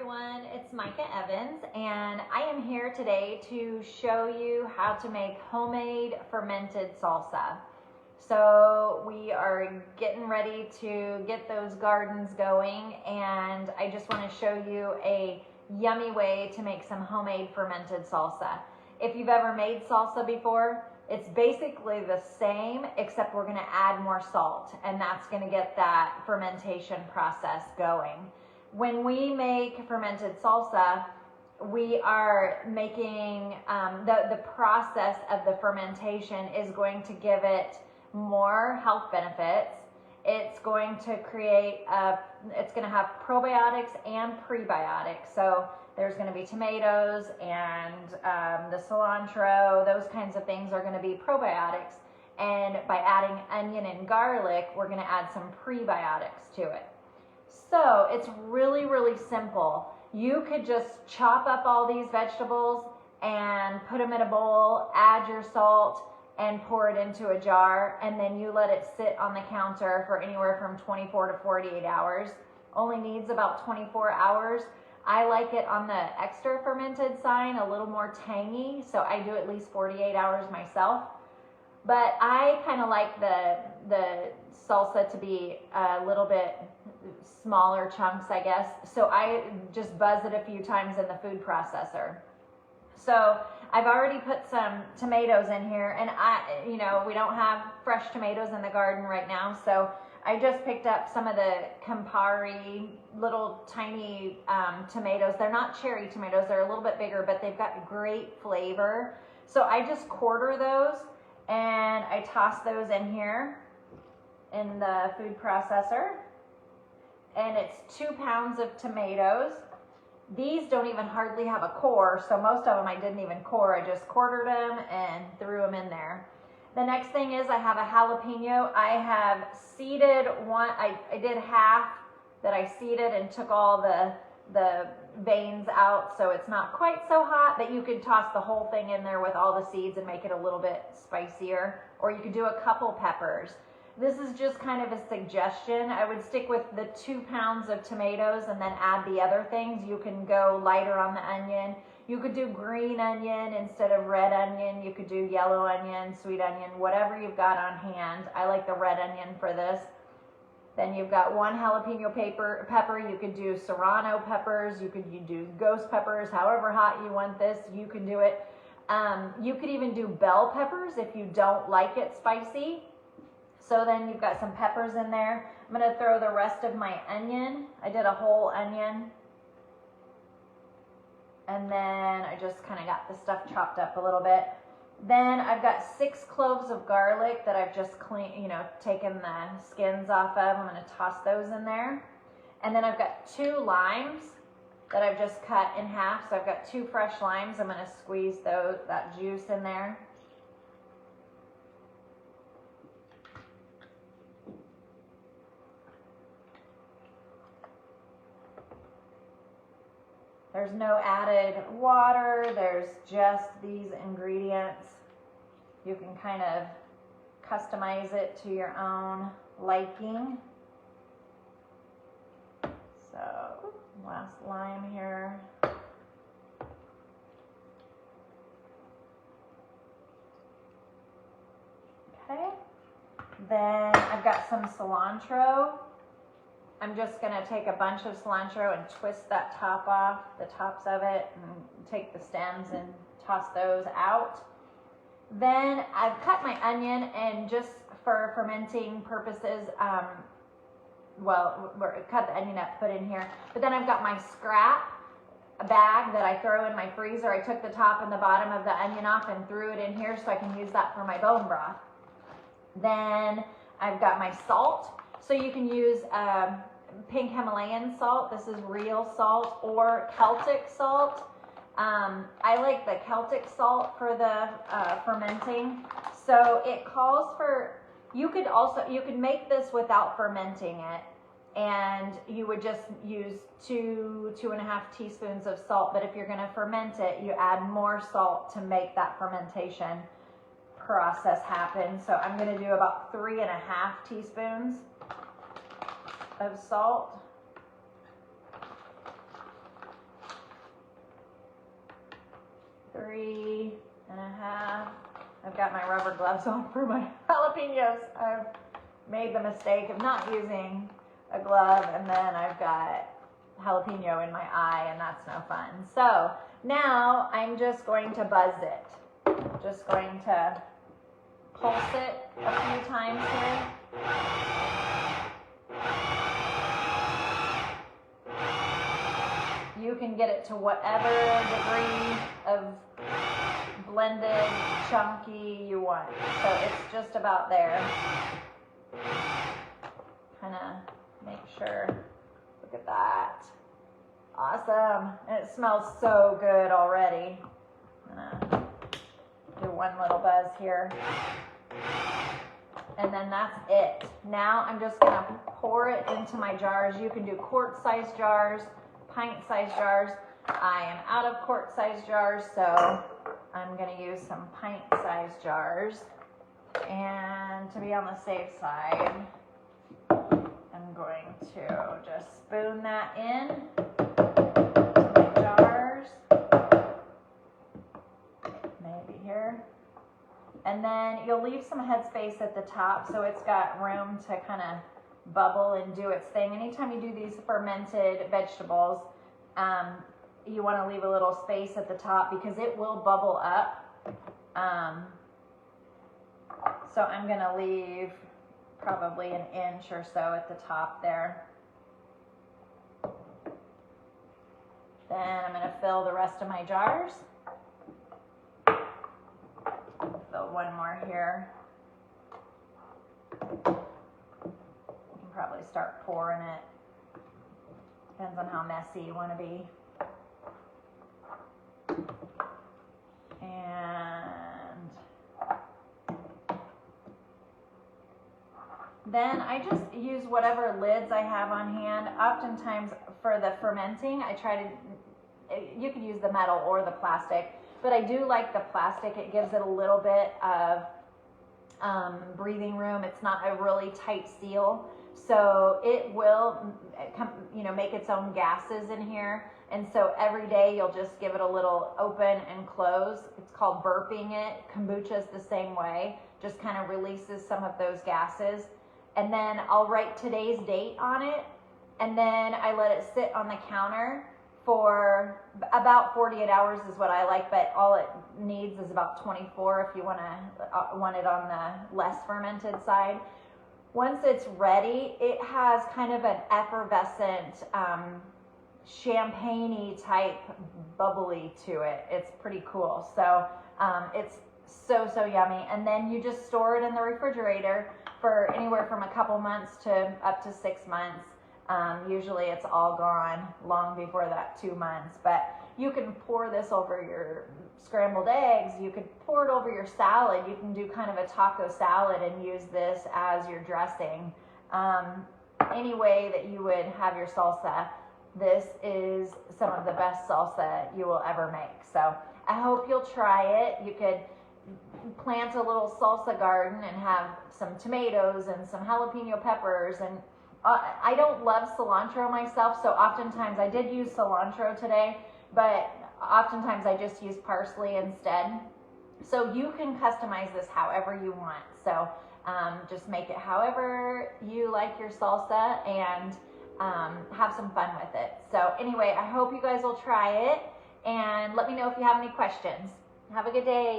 everyone, it's Micca Evans, and I am here today to show you how to make homemade fermented salsa. So we are getting ready to get those gardens going, and I just want to show you a yummy way to make some homemade fermented salsa. If you've ever made salsa before, it's basically the same, except we're going to add more salt, and that's going to get that fermentation process going. When we make fermented salsa, we are making, the process of the fermentation is going to give it more health benefits. It's going to create, it's going to have probiotics and prebiotics. So there's going to be tomatoes and the cilantro, those kinds of things are going to be probiotics. And by adding onion and garlic, we're going to add some prebiotics to it. So it's really, really simple. You could just chop up all these vegetables and put them in a bowl, add your salt, and pour it into a jar, and then you let it sit on the counter for anywhere from 24 to 48 hours. Only needs about 24 hours. I like it on the extra fermented side, a little more tangy, so I do at least 48 hours myself. But I kind of like the salsa to be a little bit smaller chunks, I guess. So I just buzz it a few times in the food processor. So I've already put some tomatoes in here, and we don't have fresh tomatoes in the garden right now, so I just picked up some of the Campari little tiny tomatoes. They're not cherry tomatoes, they're a little bit bigger, but they've got great flavor. So I just quarter those and I toss those in here in the food processor. And it's 2 pounds of tomatoes. These don't even hardly have a core, so most of them I didn't even core. I just quartered them and threw them in there. The next thing is I have a jalapeno. I have seeded one, I did half that I seeded and took all the veins out, so it's not quite so hot, but you could toss the whole thing in there with all the seeds and make it a little bit spicier, or you could do a couple peppers. This is just kind of a suggestion. I would stick with the 2 pounds of tomatoes and then add the other things. You can go lighter on the onion. You could do green onion instead of red onion. You could do yellow onion, sweet onion, whatever you've got on hand. I like the red onion for this. Then you've got 1 jalapeno pepper. You could do serrano peppers. You could do ghost peppers. However hot you want this, you can do it. You could even do bell peppers if you don't like it spicy. So then you've got some peppers in there. I'm going to throw the rest of my onion. I did a whole onion. And then I just kind of got the stuff chopped up a little bit. Then I've got 6 cloves of garlic that I've just taken the skins off of. I'm going to toss those in there. And then I've got 2 limes that I've just cut in half. So I've got 2 fresh limes. I'm going to squeeze that juice in there. There's no added water, there's just these ingredients. You can kind of customize it to your own liking. So, last lime here. Okay, then I've got some cilantro. I'm just going to take a bunch of cilantro and twist that top off, the tops of it, and take the stems and toss those out. Then I've cut my onion, and just for fermenting purposes, cut the onion up, put in here. But then I've got my scrap bag that I throw in my freezer. I took the top and the bottom of the onion off and threw it in here so I can use that for my bone broth. Then I've got my salt. So you can use pink Himalayan salt. This is real salt, or Celtic salt. I like the Celtic salt for the fermenting. So it calls for, you could make this without fermenting it, and you would just use 2.5 teaspoons of salt. But if you're going to ferment it, you add more salt to make that fermentation process happen. So I'm going to do about 3.5 teaspoons of salt. I've got my rubber gloves on for my jalapenos. I've made the mistake of not using a glove, and then I've got jalapeno in my eye, and that's no fun. So now I'm just going to buzz it. Just going to pulse it a few times here. You can get it to whatever degree of blended, chunky you want. So it's just about there. Kind of make sure. Look at that. Awesome. And it smells so good already. I'm gonna do one little buzz here. And then that's it. Now I'm just gonna pour it into my jars. You can do quart-sized jars, pint-sized jars. I am out of quart-sized jars, so I'm gonna use some pint-sized jars. And to be on the safe side, I'm going to just spoon that in to my jars. Maybe here. And then you'll leave some headspace at the top so it's got room to kind of bubble and do its thing. Anytime you do these fermented vegetables, you want to leave a little space at the top because it will bubble up. So I'm going to leave probably an inch or so at the top there. Then I'm going to fill the rest of my jars. Fill one more here. You can probably start pouring it. Depends on how messy you want to be. And then I just use whatever lids I have on hand. Oftentimes for the fermenting, I try to, you could use the metal or the plastic, but I do like the plastic. It gives it a little bit of breathing room. It's not a really tight seal, so it will, make its own gases in here. And so every day you'll just give it a little open and close. It's called burping it. Kombucha is the same way. Just kind of releases some of those gases. And then I'll write today's date on it, and then I let it sit on the counter for about 48 hours is what I like, but all it needs is about 24 if you want it on the less fermented side. Once it's ready, it has kind of an effervescent, champagne-y type bubbly to it. It's pretty cool. So it's so yummy. And then you just store it in the refrigerator for anywhere from a couple months to up to 6 months. Usually it's all gone long before that 2 months, but you can pour this over your scrambled eggs. You could pour it over your salad. You can do kind of a taco salad and use this as your dressing. Any way that you would have your salsa, this is some of the best salsa you will ever make. So I hope you'll try it. You could plant a little salsa garden and have some tomatoes and some jalapeno peppers. And I don't love cilantro myself, so oftentimes I did use cilantro today, but oftentimes I just use parsley instead. So you can customize this however you want. So just make it however you like your salsa and have some fun with it. So anyway, I hope you guys will try it and let me know if you have any questions. Have a good day.